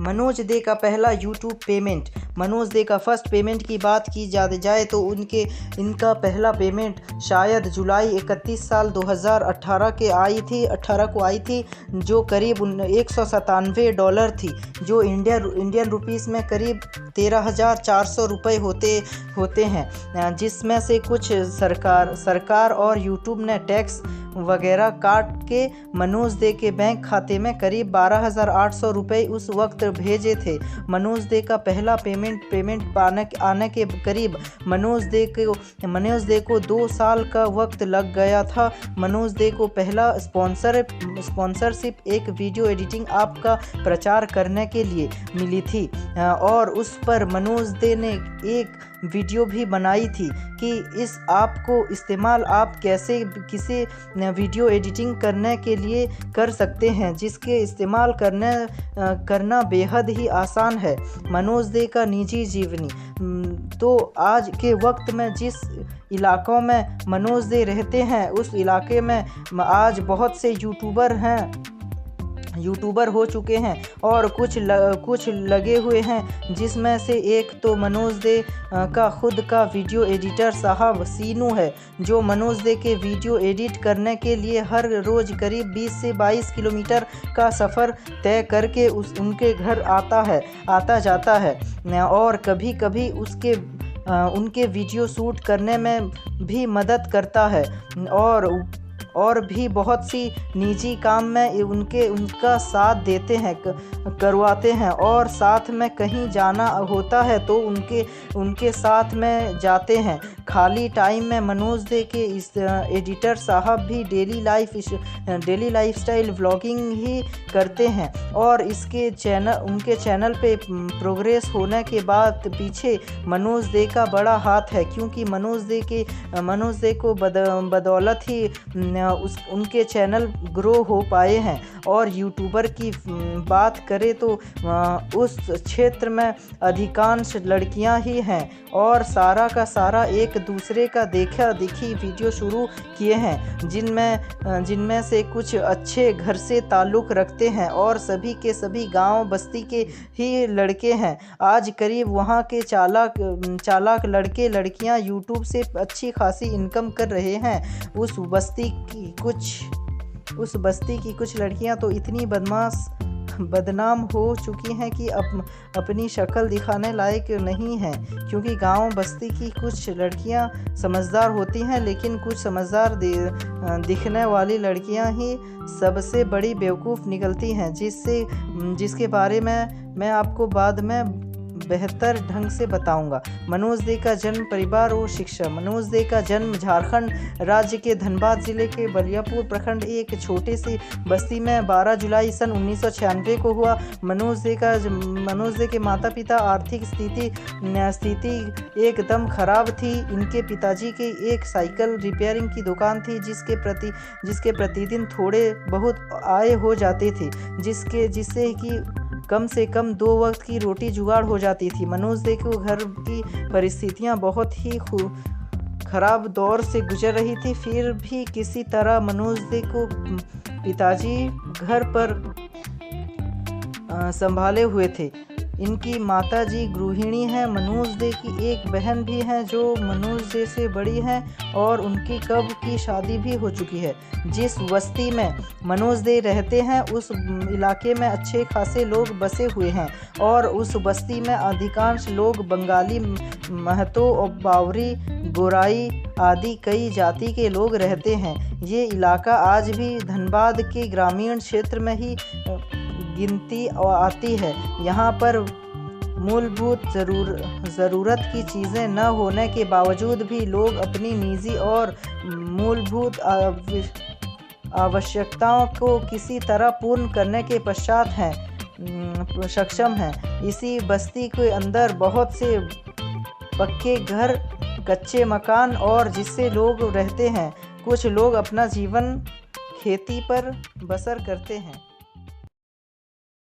मनोज दे का पहला YouTube payment. Manoj दे का फर्स्ट पेमेंट की बात की जाए तो इनका पहला पेमेंट शायद जुलाई 31 साल 2018 को आई थी, जो करीब $197 थी, जो इंडियन रुपीस में करीब 13,400 रुपये होते हैं, जिसमें से कुछ सरकार और यूट्यूब ने टैक्स वगैरह काट के मनोज दे के बैंक खाते में करीब 12,800 रुपये उस वक्त भेजे थे। मनोज दे का पहला पेमेंट आने के करीब मनोज दे को 2 साल का वक्त लग गया था। मनोज दे को पहला स्पॉन्सरशिप एक वीडियो एडिटिंग ऐप का प्रचार करने के लिए मिली थी, और उस पर मनोज दे ने एक वीडियो भी बनाई थी कि इस ऐप को इस्तेमाल आप कैसे किसी वीडियो एडिटिंग करने के लिए कर सकते हैं, जिसके इस्तेमाल करना बेहद ही आसान है। मनोज दे का निजी जीवनी। तो आज के वक्त में जिस इलाकों में मनोज दे रहते हैं, उस इलाके में आज बहुत से यूट्यूबर हो चुके हैं और कुछ लगे हुए हैं, जिसमें से एक तो मनोज दे का खुद का वीडियो एडिटर साहब सीनू है, जो मनोज दे के वीडियो एडिट करने के लिए हर रोज़ करीब 20 से 22 किलोमीटर का सफ़र तय करके उनके घर आता जाता है, और कभी कभी उनके वीडियो शूट करने में भी मदद करता है, और भी बहुत सी निजी काम में उनका साथ देते हैं, करवाते हैं, और साथ में कहीं जाना होता है तो उनके साथ में जाते हैं। खाली टाइम में मनोज दे के इस एडिटर साहब भी डेली लाइफस्टाइल व्लॉगिंग ही करते हैं, और उनके चैनल पे प्रोग्रेस होने के बाद पीछे मनोज दे का बड़ा हाथ है, क्योंकि मनोज दे को बदौलत ही उनके चैनल ग्रो हो पाए हैं। और यूट्यूबर की बात करें तो उस क्षेत्र में अधिकांश लड़कियां ही हैं, और सारा का सारा एक दूसरे का देखा देखी वीडियो शुरू किए हैं, जिनमें से कुछ अच्छे घर से ताल्लुक़ रखते हैं और सभी के सभी गांव बस्ती के ही लड़के हैं। आज करीब वहां के चालाक लड़के लड़कियां यूट्यूब से अच्छी खासी इनकम कर रहे हैं। उस बस्ती की कुछ लड़कियां तो इतनी बदनाम हो चुकी हैं कि अपनी शक्ल दिखाने लायक नहीं हैं, क्योंकि गांव बस्ती की कुछ लड़कियां समझदार होती हैं, लेकिन कुछ समझदार दिखने वाली लड़कियां ही सबसे बड़ी बेवकूफ़ निकलती हैं, जिसके बारे में मैं आपको बाद में बेहतर ढंग से बताऊंगा। मनोज दे का जन्म, परिवार और शिक्षा। मनोज दे का जन्म झारखंड राज्य के धनबाद जिले के बलियापुर प्रखंड एक छोटे से बस्ती में 12 जुलाई सन 1996 को हुआ। मनोज दे के माता पिता आर्थिक स्थिति एकदम खराब थी। इनके पिताजी की एक साइकिल रिपेयरिंग की दुकान थी, जिसके प्रतिदिन थोड़े बहुत आय हो जाते थे, जिससे कि कम से कम 2 वक्त की रोटी जुगाड़ हो जाती थी। मनोज दे को घर की परिस्थितियां बहुत ही खराब दौर से गुजर रही थी, फिर भी किसी तरह मनोज दे को पिताजी घर पर संभाले हुए थे। इनकी माताजी गृहिणी हैं। मनोज दे की एक बहन भी है जो मनोज दे से बड़ी है, और उनकी कब की शादी भी हो चुकी है। जिस बस्ती में मनोज दे रहते हैं, उस इलाके में अच्छे खासे लोग बसे हुए हैं, और उस बस्ती में अधिकांश लोग बंगाली, महतो और बावरी, गोराई आदि कई जाति के लोग रहते हैं। ये इलाका आज भी धनबाद के ग्रामीण क्षेत्र में ही गिनती आती है। यहाँ पर मूलभूत ज़रूरत की चीज़ें न होने के बावजूद भी लोग अपनी निजी और मूलभूत आवश्यकताओं को किसी तरह पूर्ण करने के पश्चात सक्षम हैं। इसी बस्ती के अंदर बहुत से पक्के घर, कच्चे मकान और जिससे लोग रहते हैं। कुछ लोग अपना जीवन खेती पर बसर करते हैं।